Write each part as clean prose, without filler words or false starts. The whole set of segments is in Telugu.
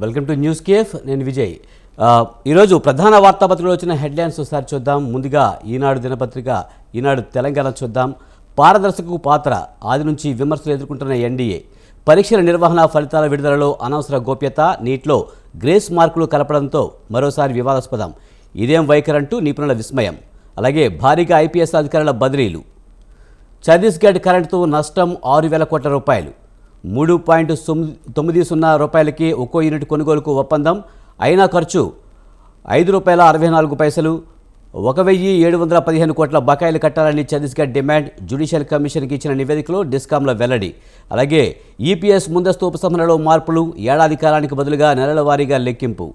Welcome to news cafe. నేను విజయ్. ఈరోజు ప్రధాన వార్తాపత్రికలో వచ్చిన హెడ్లైన్స్ ఒకసారి చూద్దాం. ముందుగా ఈనాడు దినపత్రిక, ఈనాడు తెలంగాణ చూద్దాం. పారదర్శక పాత్ర, ఆది నుంచి విమర్శలు ఎదుర్కొంటున్న ఎన్డీఏ. పరీక్షల నిర్వహణ, ఫలితాల విడుదలలో అనవసర గోప్యత, నీట్లో గ్రేస్ మార్కులు కలపడంతో మరోసారి వివాదాస్పదం. ఇదేం వైఖరంటూ నిపుణుల విస్మయం. అలాగే భారీగా ఐపీఎస్ అధికారుల బదిలీలు. ఛత్తీస్గఢ్ కరెంటుతో నష్టం 6,000 కోట్ల రూపాయలు. 3.90 రూపాయలకి ఒక్కో యూనిట్ కొనుగోలుకు ఒప్పందం. అయినా ఖర్చు ₹5.64. 1,715 కోట్ల బకాయిలు కట్టాలని ఛత్తీస్గఢ్ డిమాండ్. జ్యుడిషియల్ కమిషన్కి ఇచ్చిన నివేదికలో డిస్కాంల వెల్లడి. అలాగే ఈపీఎస్ ముందస్తు ఉపసంహరణలో మార్పులు, ఏడాది కాలానికి బదులుగా నెలల వారీగా లెక్కింపు.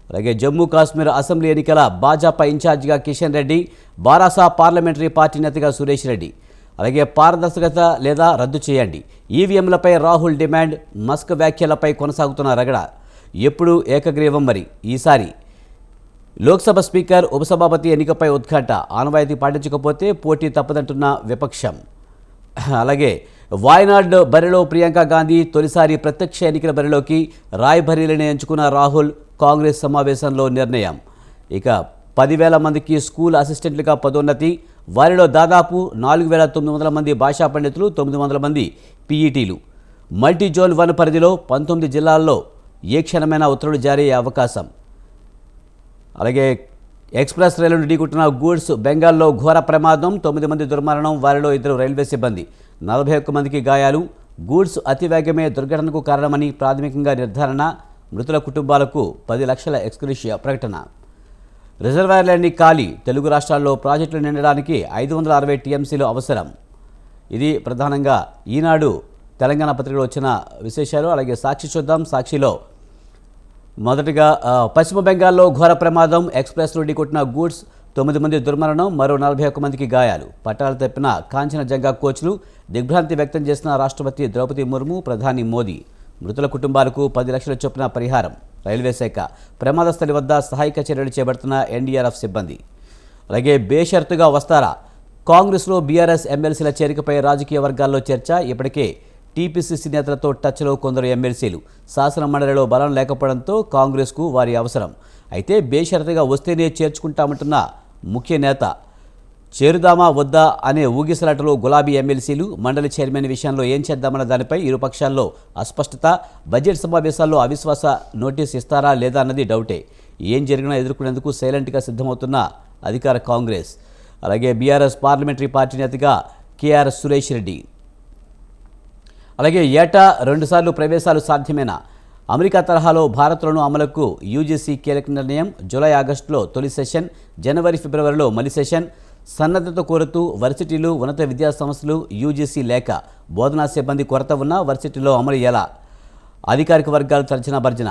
అలాగే జమ్మూ కాశ్మీర్ అసెంబ్లీ ఎన్నికల భాజపా ఇన్ఛార్జిగా కిషన్ రెడ్డి, బారాసా పార్లమెంటరీ పార్టీ నేతగా సురేష్ రెడ్డి. అలాగే పారదర్శకత లేదా రద్దు చేయండి. ఈవీఎంలపై రాహుల్ డిమాండ్. మస్క్ వ్యాఖ్యలపై కొనసాగుతున్న రగడ. ఎప్పుడు ఏకగ్రీవం మరి ఈసారి? లోక్సభ స్పీకర్, ఉపసభాపతి ఎన్నికపై ఉత్కంఠ. ఆనవాయితీ పాటించకపోతే పోటీ తప్పదంటున్న విపక్షం. అలాగే వాయనాడ్ బరిలో ప్రియాంక గాంధీ. తొలిసారి ప్రత్యక్ష ఎన్నికల బరిలోకి రాయ్బరేలీని ఎంచుకున్న రాహుల్. కాంగ్రెస్ సమావేశంలో నిర్ణయం. ఇక 10,000 మందికి స్కూల్ అసిస్టెంట్లుగా పదోన్నతి. వారిలో దాదాపు 4,900 మంది భాషా పండితులు, 900 మంది పీఈటీలు. మల్టీ జోన్ 1 పరిధిలో 19 జిల్లాల్లో ఏ క్షణమైనా ఉత్తర్వులు జారీ అయ్యే అవకాశం. అలాగే ఎక్స్ప్రెస్ రైలును ఢీకొట్టిన గూడ్స్. బెంగాల్లో ఘోర ప్రమాదం, 9 మంది దుర్మరణం. వారిలో 2 రైల్వే సిబ్బంది, 41 మందికి గాయాలు. గూడ్స్ అతివేగమే దుర్ఘటనకు కారణమని ప్రాథమికంగా నిర్ధారణ. మృతుల కుటుంబాలకు 10 లక్షల ఎక్స్గ్రేషియా ప్రకటన. రిజర్వాయర్లన్నీ ఖాళీ. తెలుగు రాష్ట్రాల్లో ప్రాజెక్టులు నిండడానికి 560 టీఎంసీలు అవసరం. ఇది ప్రధానంగా ఈనాడు తెలంగాణ పత్రికలో వచ్చిన విశేషాలు. అలాగే సాక్షి చూద్దాం. సాక్షిలో మొదటగా పశ్చిమ బెంగాల్లో ఘోర ప్రమాదం. ఎక్స్ప్రెస్లో ఢీకొట్టిన గూడ్స్, 9 మంది దుర్మరణం, మరో 41 మందికి గాయాలు. పట్టాలు తప్పిన కాంచనజంగా కోచ్లు. దిగ్భ్రాంతి వ్యక్తం చేసిన రాష్ట్రపతి ద్రౌపది ముర్ము, ప్రధాని మోదీ. మృతుల కుటుంబాలకు 10 లక్షల చొప్పున పరిహారం. రైల్వే శాఖ. ప్రమాద స్థలి వద్ద సహాయక చర్యలు చేపడుతున్న ఎన్డీఆర్ఎఫ్ సిబ్బంది. అలాగే బేషరతుగా వస్తారా? కాంగ్రెస్లో బీఆర్ఎస్ ఎమ్మెల్సీల చేరికపై రాజకీయ వర్గాల్లో చర్చ. ఇప్పటికే టీపీసీసీ నేతలతో టచ్లో కొందరు ఎమ్మెల్సీలు. శాసన మండలిలో బలం లేకపోవడంతో కాంగ్రెస్కు వారి అవసరం. అయితే బేషరతుగా వస్తేనే చేర్చుకుంటామంటున్న ముఖ్య నేత. చేరుదామా వద్దా అనే ఊగిసలాటలో గులాబీ ఎమ్మెల్సీలు. మండలి చైర్మన్ విషయంలో ఏం చేద్దామన్న దానిపై ఇరు పక్షాల్లో అస్పష్టత. బడ్జెట్ సమావేశాల్లో అవిశ్వాస నోటీస్ ఇస్తారా లేదా అన్నది డౌటే. ఏం జరిగినా ఎదుర్కొనేందుకు సైలెంట్గా సిద్ధమవుతున్న అధికార కాంగ్రెస్. అలాగే బీఆర్ఎస్ పార్లమెంటరీ పార్టీ నేతగా కేఆర్ సురేష్ రెడ్డి. అలాగే ఏటా 2 సార్లు ప్రవేశాలు సాధ్యమేనా? అమెరికా తరహాలో భారత్లోనూ అమలుకు యూజీసీ కీలక నిర్ణయం. జూలై, ఆగస్టులో తొలి సెషన్, జనవరి, ఫిబ్రవరిలో మలి సెషన్. సన్నద్ధత కోరుతూ వర్సిటీలు, ఉన్నత విద్యా సంస్థలు యూజీసీ లేఖ. బోధనా సిబ్బంది కొరత ఉన్న వర్సిటీలో అమలు ఎలా? అధికారిక వర్గాలు తర్జన భర్జన.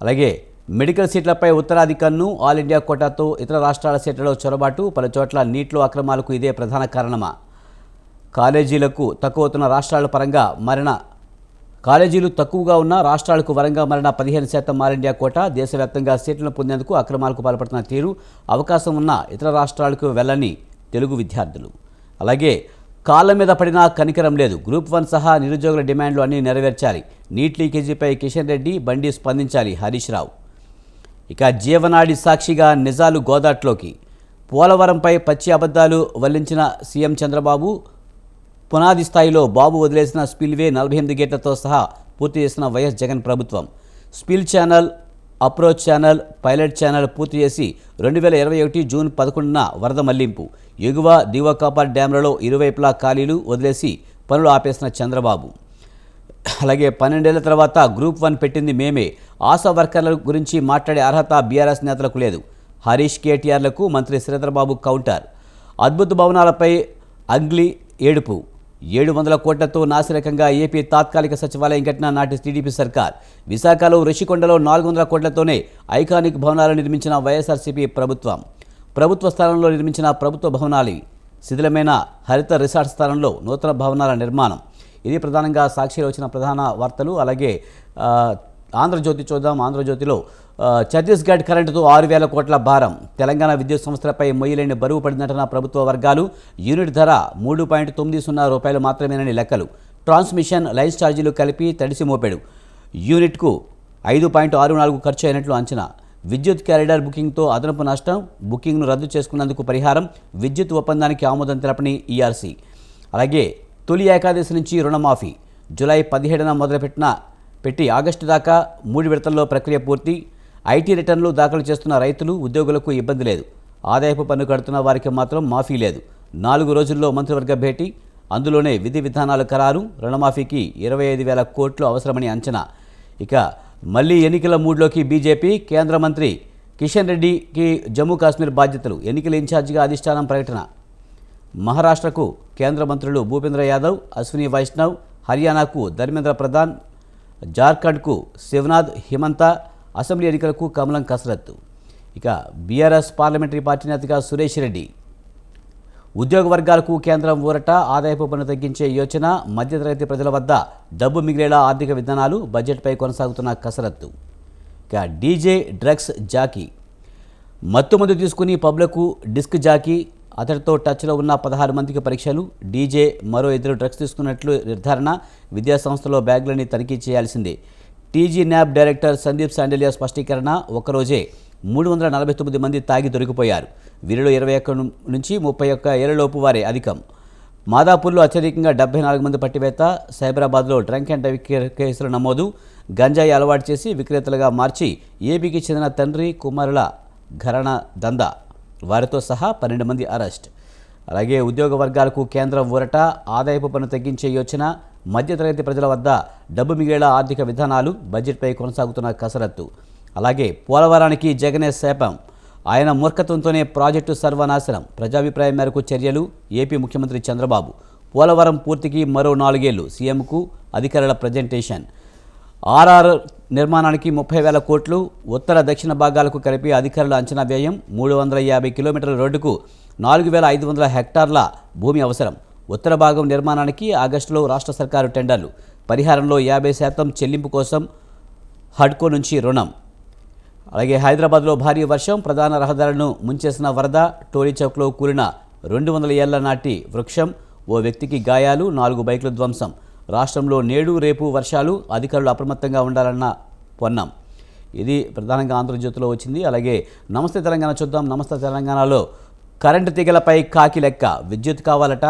అలాగే మెడికల్ సీట్లపై ఉత్తరాది కన్ను. ఆల్ ఇండియా కోటాతో ఇతర రాష్ట్రాల సీట్లలో చొరబాటు. పలు చోట్ల నీట్లో అక్రమాలకు ఇదే ప్రధాన కారణమా? కాలేజీలు తక్కువగా ఉన్న రాష్ట్రాలకు వరంగా మారిన 15% ఆల్ ఇండియా కోటా. దేశవ్యాప్తంగా సీట్లను పొందేందుకు అక్రమాలకు పాల్పడుతున్న తీరు. అవకాశం ఉన్న ఇతర రాష్ట్రాలకు వెళ్ళని తెలుగు విద్యార్థులు. అలాగే కాళ్ళ మీద పడినా కనికరం లేదు. గ్రూప్ 1 సహా నిరుద్యోగుల డిమాండ్లు అన్నీ నెరవేర్చాలి. నీట్ లీకేజీపై కిషన్ రెడ్డి, బండి స్పందించాలి హరీష్ రావు. ఇక జీవనాడి సాక్షిగా నిజాలు గోదాట్లోకి. పోలవరంపై పచ్చి అబద్ధాలు వల్లించిన సీఎం చంద్రబాబు. పునాది స్థాయిలో బాబు వదిలేసిన స్పిల్వే 48 గేట్లతో సహా పూర్తి చేసిన వైఎస్ జగన్ ప్రభుత్వం. Spill channel, approach channel, pilot channel పూర్తి చేసి 2021 జూన్ 11న వరద మళ్లింపు. ఎగువ, దిగువ కాపర్ డ్యాంలలో ఇరువైపులా ఖాళీలు వదిలేసి పనులు ఆపేసిన చంద్రబాబు. అలాగే 12 ఏళ్ల తర్వాత గ్రూప్ 1 పెట్టింది మేమే. ఆశా వర్కర్ల గురించి మాట్లాడే అర్హత బీఆర్ఎస్ నేతలకు లేదు. హరీష్, కేటీఆర్లకు మంత్రి శ్రీధర్బాబు కౌంటర్. అద్భుత భవనాలపై అంగ్లీ ఏడుపు. 700 కోట్లతో నాసిరకంగా ఏపీ తాత్కాలిక సచివాలయం కట్టిన నాటి టీడీపీ సర్కార్. విశాఖలో రుషికొండలో 400 కోట్లతోనే ఐకానిక్ భవనాలు నిర్మించిన వైఎస్ఆర్సీపీ ప్రభుత్వం. ప్రభుత్వ స్థలంలో నిర్మించిన ప్రభుత్వ భవనాలు. శిథిలమైన హరిత రిసార్ట్ స్థలంలో నూతన భవనాల నిర్మాణం. ఇది ప్రధానంగా సాక్షిలో వచ్చిన ప్రధాన వార్తలు. అలాగే ఆంధ్రజ్యోతి చూద్దాం. ఆంధ్రజ్యోతిలో ఛత్తీస్గఢ్ కరెంటుతో 6,000 కోట్ల భారం. తెలంగాణ విద్యుత్ సంస్థలపై మొయ్యలేని బరువు పడిందంటున్న ప్రభుత్వ వర్గాలు. యూనిట్ ధర 3.90 రూపాయలు మాత్రమేనని లెక్కలు. ట్రాన్స్మిషన్, లైన్స్ ఛార్జీలు కలిపి తడిసి మోపాడు. యూనిట్కు 5.64 ఖర్చు అయినట్లు అంచనా. విద్యుత్ క్యారిడార్ బుకింగ్తో అదనపు నష్టం, బుకింగ్ను రద్దు చేసుకున్నందుకు పరిహారం, విద్యుత్ ఒప్పందానికి ఆమోదం తెలపని ఈఆర్సీ. అలాగే తొలి ఏకాదశి నుంచి రుణమాఫీ జూలై 17న పెట్టి ఆగస్టు దాకా 3 విడతల్లో ప్రక్రియ పూర్తి. ఐటీ రిటర్నులు దాఖలు చేస్తున్న రైతులు, ఉద్యోగులకు ఇబ్బంది లేదు. ఆదాయపు పన్ను కడుతున్న వారికి మాత్రం మాఫీ లేదు. 4 రోజుల్లో మంత్రివర్గ భేటీ, అందులోనే విధి విధానాలు ఖరారు. రుణమాఫీకి 25,000 కోట్లు అవసరమని అంచనా. ఇక మళ్లీ ఎన్నికల మూడ్లోకి బీజేపీ. కేంద్ర మంత్రి కిషన్ రెడ్డికి జమ్మూ కాశ్మీర్ బాధ్యతలు, ఎన్నికల ఇన్ఛార్జిగా అధిష్టానం ప్రకటన. మహారాష్ట్రకు కేంద్ర మంత్రులు భూపేంద్ర యాదవ్, అశ్విని వైష్ణవ్, హర్యానాకు ధర్మేంద్ర ప్రధాన్, జార్ఖండ్కు శివనాథ్ హిమంత. అసెంబ్లీ ఎన్నికలకు కమలం కసరత్తు. ఇక బీఆర్ఎస్ పార్లమెంటరీ పార్టీ నేతగా సురేష్ రెడ్డి. ఉద్యోగ వర్గాలకు కేంద్రం ఊరట, ఆదాయపు పన్ను తగ్గించే యోచన, మధ్యతరగతి ప్రజల వద్ద డబ్బు మిగిలేలా ఆర్థిక విధానాలు, బడ్జెట్పై కొనసాగుతున్న కసరత్తు. ఇక డీజే డ్రగ్స్ జాకీ. మత్తుమందు తీసుకుని పబ్లకు డిస్క్ జాకీ, అతడితో టచ్లో ఉన్న 16 మందికి పరీక్షలు. డీజే మరో 2 డ్రగ్స్ తీసుకున్నట్లు నిర్ధారణ. విద్యాసంస్థలో బ్యాగులని తనిఖీ చేయాల్సిందే. టీజీ న్యాబ్ డైరెక్టర్ సందీప్ శాండిలియా స్పష్టీకరణ. ఒక్కరోజే 349 మంది తాగి దొరికిపోయారు. వీరిలో 21 నుంచి 31 ఏళ్లలోపు వారే అధికం. మాదాపూర్లో అత్యధికంగా 74 మంది పట్టివేత. సైబరాబాద్లో డ్రంక్ అండ్ డ్రైవ్ కేసులు నమోదు. గంజాయి అలవాటు చేసి విక్రేతలుగా మార్చి ఏపీకి చెందిన తండ్రి కుమారుల ఘరానా దందా, వారితో సహా 12 మంది అరెస్ట్. అలాగే ఉద్యోగ వర్గాలకు కేంద్రం ఊరట, ఆదాయపు పన్ను తగ్గించే యోచన, మధ్యతరగతి ప్రజల వద్ద డబ్బు మిగిలేలా ఆర్థిక విధానాలు, బడ్జెట్పై కొనసాగుతున్న కసరత్తు. అలాగే పోలవరానికి జగనే శాపం, ఆయన మూర్ఖత్వంతోనే ప్రాజెక్టు సర్వనాశనం, ప్రజాభిప్రాయం మేరకు చర్యలు. ఏపీ ముఖ్యమంత్రి చంద్రబాబు. పోలవరం పూర్తికి మరో 4 ఏళ్లు, సీఎంకు అధికారుల ప్రజెంటేషన్. ఆర్ఆర్ నిర్మాణానికి 30,000 కోట్లు, ఉత్తర దక్షిణ భాగాలకు కలిపి అధికారుల అంచనా వ్యయం. 350 కిలోమీటర్ల రోడ్డుకు 4,500 హెక్టార్ల భూమి అవసరం. ఉత్తర భాగం నిర్మాణానికి ఆగస్టులో రాష్ట్ర సర్కారు టెండర్లు. పరిహారంలో 50% చెల్లింపు కోసం హడ్కో నుంచి రుణం. అలాగే హైదరాబాద్లో భారీ వర్షం, ప్రధాన రహదారులను ముంచేసిన వరద. టోలీ చౌక్లో కూలిన 200 ఏళ్ల నాటి వృక్షం. ఓ వ్యక్తికి గాయాలు, 4 బైకులు ధ్వంసం. రాష్ట్రంలో నేడు రేపు వర్షాలు, అధికారులు అప్రమత్తంగా ఉండాలన్న పొన్నం. ఇది ప్రధానంగా ఆంధ్రజ్యోతిలో వచ్చింది. అలాగే నమస్తే తెలంగాణ చూద్దాం. నమస్తే తెలంగాణలో కరెంటు తీగలపై కాకి లెక్క, విద్యుత్ కావాలట,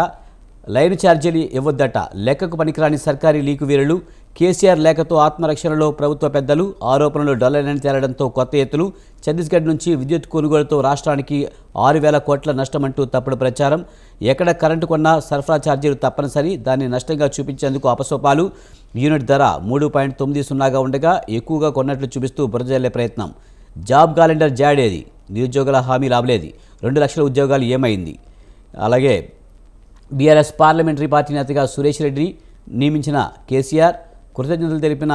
లైన్ ఛార్జీలు ఇవ్వొద్దట, లెక్కకు పనికిరాని సర్కారీ లీకు వీరులు. కేసీఆర్ లేఖతో ఆత్మరక్షణలో ప్రభుత్వ పెద్దలు, ఆరోపణలు డొల్లైనని తేలడంతో కొత్త ఎత్తులు. ఛత్తీస్గఢ్ నుంచి విద్యుత్ కొనుగోలుతో రాష్ట్రానికి 6,000 కోట్ల నష్టమంటూ తప్పుడు ప్రచారం. ఎక్కడ కరెంటు కొన్నా సరఫరా ఛార్జీలు తప్పనిసరి, దాన్ని నష్టంగా చూపించేందుకు అపసోపాలు. యూనిట్ ధర 3.90గా ఉండగా ఎక్కువగా కొన్నట్లు చూపిస్తూ బురజల్లే ప్రయత్నం. జాబ్ క్యాలెండర్ జాడేది, నిరుద్యోగుల హామీ లాభలేది, 2 లక్షల ఉద్యోగాలు ఏమైంది. అలాగే బీఆర్ఎస్ పార్లమెంటరీ పార్టీ నేతగా సురేష్ రెడ్డి నియమించిన కేసీఆర్, కృతజ్ఞతలు తెలిపిన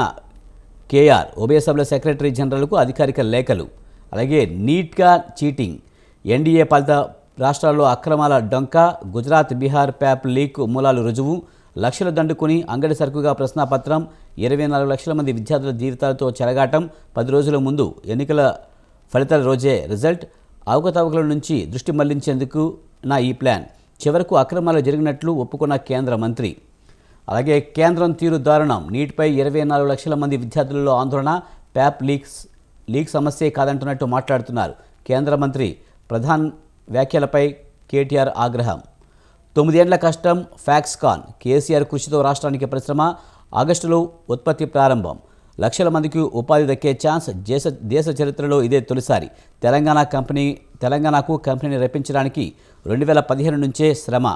కేఆర్, ఉభయ సభల సెక్రటరీ జనరల్కు అధికారిక లేఖలు. అలాగే నీట్గా చీటింగ్, ఎన్డీఏ పాలిత రాష్ట్రాల్లో అక్రమాల డొంక, గుజరాత్ బీహార్ ప్యాప్ లీక్ మూలాలు రుజువు. లక్షలు దండుకుని అంగడి సరుకుగా ప్రశ్నాపత్రం. 24 లక్షల మంది విద్యార్థుల జీవితాలతో చెలగాటం. 10 రోజుల ముందు ఎన్నికల ఫలితాల రోజే రిజల్ట్. అవకతవకల నుంచి దృష్టి మళ్లించేందుకు ఈ ప్లాన్. చివరకు అక్రమాలు జరిగినట్లు ఒప్పుకున్న కేంద్ర మంత్రి. అలాగే కేంద్రం తీరు దారుణం, నీట్పై 24 లక్షల మంది విద్యార్థులలో ఆందోళన. ప్యాప్ లీక్ సమస్యే కాదంటున్నట్టు మాట్లాడుతున్నారు కేంద్ర మంత్రి. ప్రధాన్ వ్యాఖ్యలపై కేటీఆర్ ఆగ్రహం. 9 ఏళ్ల కష్టం, ఫ్యాక్స్కాన్, కేసీఆర్ కృషితో రాష్ట్రానికి పరిశ్రమ. ఆగస్టులో ఉత్పత్తి ప్రారంభం. లక్షల మందికి ఉపాధి దక్కే ఛాన్స్. దేశ చరిత్రలో ఇదే తొలిసారి. తెలంగాణకు కంపెనీని రప్పించడానికి 2015 నుంచే శ్రమ.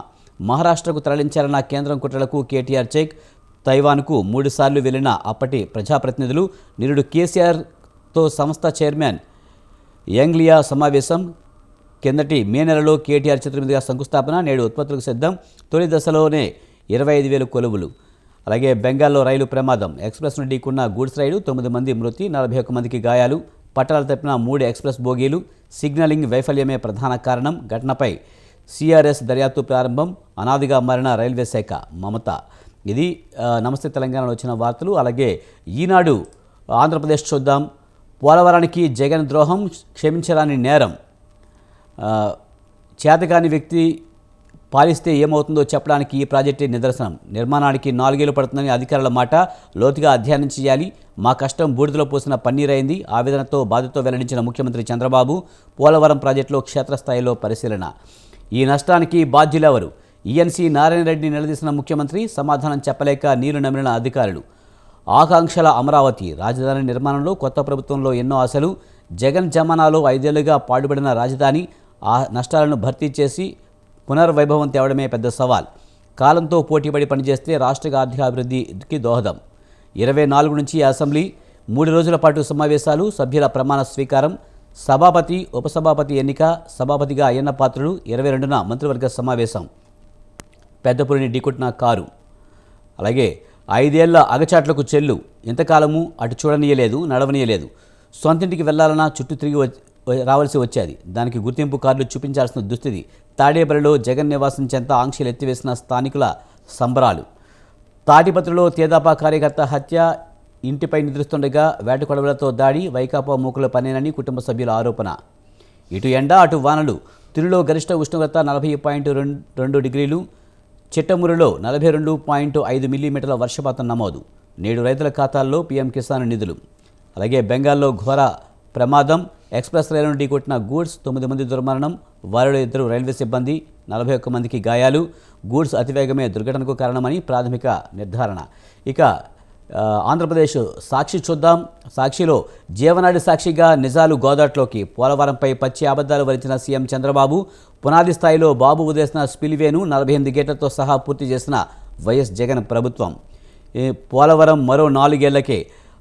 మహారాష్ట్రకు తరలించాలన్న కేంద్రం కుట్రలకు కేటీఆర్ చెక్. తైవాన్కు 3 సార్లు వెళ్లిన అప్పటి ప్రజాప్రతినిధులు. నిరుడు కేసీఆర్తో సంస్థ చైర్మన్ యంగ్లియా సమావేశం. కిందటి మే నెలలో కేటీఆర్ చేతుల మీదుగా శంకుస్థాపన. నేడు ఉత్పత్తులకు సిద్ధం. తొలి దశలోనే 25,000 కొలువులు. అలాగే బెంగాల్లో రైలు ప్రమాదం. ఎక్స్ప్రెస్ను ఢీకున్న గూడ్స్ రైలు, 9 మంది మృతి, 41 మందికి గాయాలు. పట్టాలు తప్పిన 3 ఎక్స్ప్రెస్ బోగీలు. సిగ్నలింగ్ వైఫల్యమే ప్రధాన కారణం. ఘటనపై సిఆర్ఎస్ దర్యాప్తు ప్రారంభం. అనాదిగా మారిన రైల్వే శాఖ మమత. ఇది నమస్తే తెలంగాణలో వచ్చిన వార్తలు. అలాగే ఈనాడు ఆంధ్రప్రదేశ్ చూద్దాం. పోలవరానికి జగన్ ద్రోహం, క్షమించరాని నేరం. చేతకాని వ్యక్తి పాలిస్తే ఏమవుతుందో చెప్పడానికి ఈ ప్రాజెక్టే నిదర్శనం. నిర్మాణానికి 4 ఏళ్లు పడుతుందని అధికారుల మాట. లోతుగా అధ్యయనం చేయాలి. మా కష్టం బూడిదలో పోసిన పన్నీరైంది. ఆవేదనతో బాధతో వెల్లడించిన ముఖ్యమంత్రి చంద్రబాబు పోలవరం ప్రాజెక్టులో క్షేత్రస్థాయిలో పరిశీలన. ఈ నష్టానికి బాధ్యులెవరు? ఈఎన్సీ నారాయణ రెడ్డిని నిలదీసిన ముఖ్యమంత్రి సమాధానం చెప్పలేక నీరు నమిలిన అధికారులు. ఆకాంక్షల అమరావతి రాజధాని నిర్మాణంలో కొత్త ప్రభుత్వంలో ఎన్నో ఆశలు. జగన్ జమానాలో 5 ఏళ్లుగా పాడుపడిన రాజధాని ఆ నష్టాలను భర్తీ చేసి పునర్వైభవం తేవడమే పెద్ద సవాల్. కాలంతో పోటీపడి పనిచేస్తే రాష్ట్ర ఆర్థికాభివృద్ధికి దోహదం. 24 నుంచి అసెంబ్లీ 3 రోజుల పాటు సమావేశాలు, సభ్యుల ప్రమాణ స్వీకారం, సభాపతి ఉపసభాపతి ఎన్నిక, సభాపతిగా అయ్యన్న పాత్రుడు. 22న మంత్రివర్గ సమావేశం. పెద్దపులిని ఢీకొట్టిన కారు. అలాగే 5 ఏళ్ల అగచాట్లకు చెల్లు. ఇంతకాలము అటు చూడనీయలేదు, నడవనీయలేదు. సొంతింటికి వెళ్లాలన్నా చుట్టూ తిరిగి రావాల్సి వచ్చేది. దానికి గుర్తింపు కార్డులు చూపించాల్సిన దుస్థితి. తాడేపల్లిలో జగన్ నివాసం చెంత ఆంక్షలు ఎత్తివేసిన స్థానికుల సంబరాలు. తాటిపత్రిలో తేదాపా కార్యకర్త హత్య. ఇంటిపై నిద్రిస్తుండగా వేటకొడవలతో దాడి. వైకాపా మూకుల పనేనని కుటుంబ సభ్యుల ఆరోపణ. ఇటు ఎండ అటు వానలు. తిరులో గరిష్ట ఉష్ణోగ్రత 40.2 డిగ్రీలు. చిట్టమూరులో 42.5 మిల్లీమీటర్ల వర్షపాతం నమోదు. నేడు రైతుల ఖాతాల్లో పీఎం కిసాన్ నిధులు. అలాగే బెంగాల్లో ఘోర ప్రమాదం. ఎక్స్ప్రెస్ రైలును ఢీకొట్టిన గూడ్స్. 9 మంది దుర్మరణం. వారిలో 2 రైల్వే సిబ్బంది. 41 మందికి గాయాలు. గూడ్స్ అతివేగమే దుర్ఘటనకు కారణమని ప్రాథమిక నిర్ధారణ. ఇక ఆంధ్రప్రదేశ్ సాక్షి చూద్దాం. సాక్షిలో జీవనాడి సాక్షిగా నిజాలు గోదాట్లోకి. పోలవరంపై పచ్చి అబద్ధాలు వరించిన సీఎం చంద్రబాబు. పునాది స్థాయిలో బాబు వదిలేసిన స్పిల్వేను 48 గేట్లతో సహా పూర్తి చేసిన వైఎస్ జగన్ ప్రభుత్వం. పోలవరం మరో 4 ఏళ్లకే.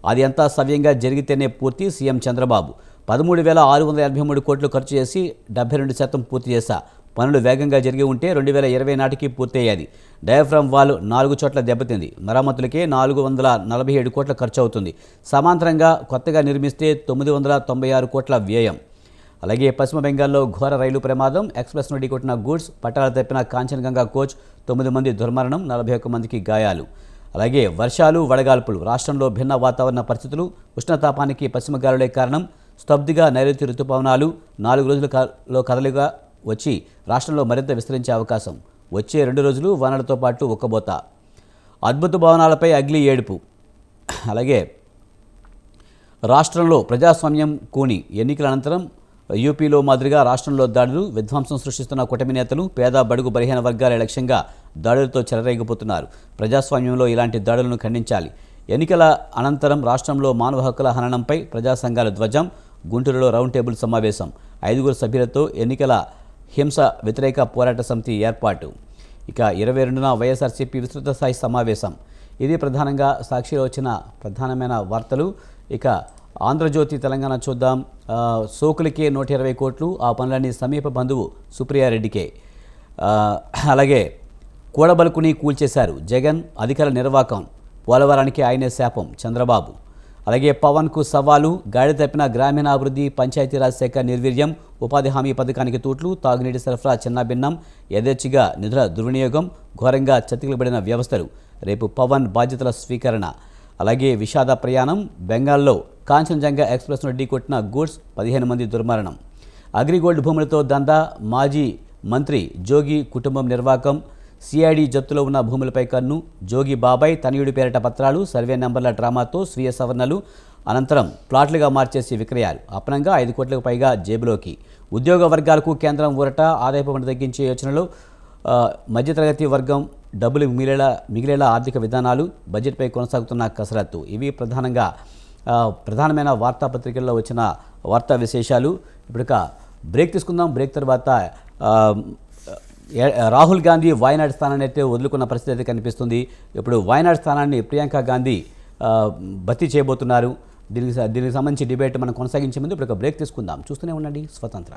అది అంతా సవ్యంగా జరిగితేనే పూర్తి. సీఎం చంద్రబాబు 13,683 కోట్లు ఖర్చు చేసి 72% పూర్తి చేశా. పనులు వేగంగా జరిగి ఉంటే 2020 నాటికి పూర్తయ్యేది. డయాఫ్రమ్ వాల్ 4 చోట్ల దెబ్బతింది. మరమ్మతులకే 447 కోట్ల ఖర్చు అవుతుంది. సమాంతరంగా కొత్తగా నిర్మిస్తే 996 కోట్ల వ్యయం. అలాగే పశ్చిమ బెంగాల్లో ఘోర రైలు ప్రమాదం. ఎక్స్ప్రెస్ను ఢీకొట్టిన గూడ్స్. పట్టాలు తప్పిన కాంచన్గంగా కోచ్. 9 మంది దుర్మరణం, 41 మందికి గాయాలు. అలాగే వర్షాలు, వడగాల్పులు. రాష్ట్రంలో భిన్న వాతావరణ పరిస్థితులు. ఉష్ణతాపానికి పశ్చిమ గాలులే కారణం. స్తబ్దుగా నైరుతి ఋతుపవనాలు 4 రోజులలో కదలిగా వచ్చి రాష్ట్రంలో మరింత విస్తరించే అవకాశం. వచ్చే 2 రోజులు వానలతో పాటు ఉక్కబోత. అద్భుత భవనాలపై అగ్లీ ఏడుపు. అలాగే రాష్ట్రంలో ప్రజాస్వామ్యం కూని. ఎన్నికల అనంతరం యూపీలో మాదిరిగా రాష్ట్రంలో దాడులు. విధ్వంసం సృష్టిస్తున్న కూటమి నేతలు. పేద బడుగు బలహీన వర్గాల లక్ష్యంగా దాడులతో చెలరేగిపోతున్నారు. ప్రజాస్వామ్యంలో ఇలాంటి దాడులను ఖండించాలి. ఎన్నికల అనంతరం రాష్ట్రంలో మానవ హక్కుల హననంపై ప్రజా సంఘాల ధ్వజం. గుంటూరులో రౌండ్ టేబుల్ సమావేశం. 5 సభ్యులతో ఎన్నికల హింస వ్యతిరేక పోరాట సమితి ఏర్పాటు. ఇక 22న వైఎస్ఆర్సీపీ విస్తృత స్థాయి సమావేశం. ఇది ప్రధానంగా సాక్షిలో వచ్చిన ప్రధానమైన వార్తలు. ఇక ఆంధ్రజ్యోతి తెలంగాణ చూద్దాం. సోకులకే 120 కోట్లు. ఆ పనులన్నీ సమీప బంధువు సుప్రియారెడ్డికే. అలాగే కూడబలుకుని కూల్చేశారు జగన్. అధికార నిర్వాకం. పోలవరానికి ఆయనే శాపం చంద్రబాబు. అలాగే పవన్కు సవాలు. గాడి తప్పిన గ్రామీణాభివృద్ధి పంచాయతీరాజ్ శాఖ నిర్వీర్యం. ఉపాధి హామీ పథకానికి తూట్లు. తాగునీటి సరఫరా చిన్నభిన్నం. యథేచ్ఛగా నిధుల దుర్వినియోగం. ఘోరంగా చతికిలబడిన వ్యవస్థలు. రేపు పవన్ బాధ్యతల స్వీకరణ. అలాగే విషాద ప్రయాణం. బెంగాల్లో కాంచన్జంగా ఎక్స్ప్రెస్ను ఢీకొట్టిన గూడ్స్. 15 మంది దుర్మరణం. అగ్రిగోల్డ్ భూములతో దందా. మాజీ మంత్రి జోగి కుటుంబం నిర్వాకం. సిఐడి జప్తులో ఉన్న భూములపై కన్ను. జోగి బాబాయ్ తనయుడి పేరిట పత్రాలు. సర్వే నెంబర్ల డ్రామాతో స్వీయ సవరణలు. అనంతరం ప్లాట్లుగా మార్చేసి విక్రయాలు. అపనంగా 5 కోట్లకు పైగా జేబులోకి. ఉద్యోగ వర్గాలకు కేంద్రం ఊరట. ఆదాయపు పన్ను తగ్గించే యోచనలో. మధ్యతరగతి వర్గం డబ్బులు మిగిలేలా ఆర్థిక విధానాలు. బడ్జెట్పై కొనసాగుతున్న కసరత్తు. ఇవి ప్రధానమైన వార్తాపత్రికల్లో వచ్చిన వార్తా విశేషాలు. ఇప్పుడు బ్రేక్ తీసుకుందాం. బ్రేక్ తర్వాత రాహుల్ గాంధీ వాయనాడ్ స్థానాన్ని అయితే వదులుకున్న పరిస్థితి అయితే కనిపిస్తుంది. ఇప్పుడు వాయనాడ్ స్థానాన్ని ప్రియాంక గాంధీ భర్తీ చేయబోతున్నారు. దీనికి సంబంధించి డిబేట్ మనం కొనసాగించే ముందు ఇప్పుడు బ్రేక్ తీసుకుందాం. చూస్తూనే ఉండండి స్వతంత్ర.